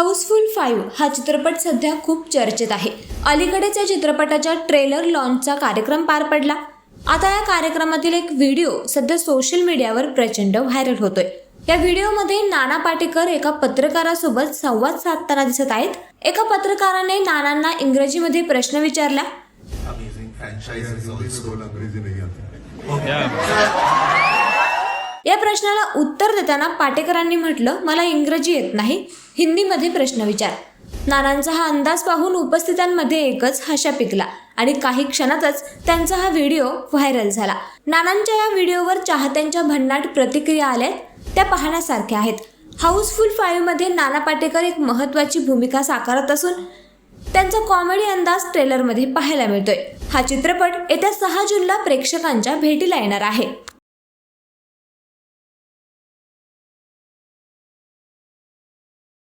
House full 5 हा चित्रपट सध्या खूप चर्चेत आहे. अलीकडेच या चित्रपटाच्या ट्रेलर लॉन्चचा कार्यक्रम पार पडला. आता या कार्यक्रमातील एक व्हिडिओ सध्या सोशल मीडियावर प्रचंड व्हायरल होतोय. या व्हिडिओमध्ये नाना पाटेकर एका पत्रकारासोबत संवाद साधताना दिसत आहेत. एका पत्रकाराने नानांना इंग्रजीमध्ये प्रश्न विचारला. या प्रश्नाला उत्तर देताना पाटेकरांनी म्हटलं, मला इंग्रजी येत नाही, हिंदीमध्ये प्रश्न विचार. नानांचा हा अंदाज पाहून उपस्थितांमध्ये एकच हशा पिकला आणि काही क्षणातच त्यांचा हा व्हिडिओ व्हायरल झाला. नानांच्या या व्हिडिओवर चाहत्यांच्या भन्नाट प्रतिक्रिया आल्यात, त्या पाहण्यासारख्या आहेत. हाऊसफुल 5 मध्ये नाना पाटेकर एक महत्त्वाची भूमिका साकारत असून त्यांचा कॉमेडी अंदाज ट्रेलरमध्ये पाहायला मिळतोय. हा चित्रपट येत्या 6 जूनला प्रेक्षकांच्या भेटीला येणार आहे.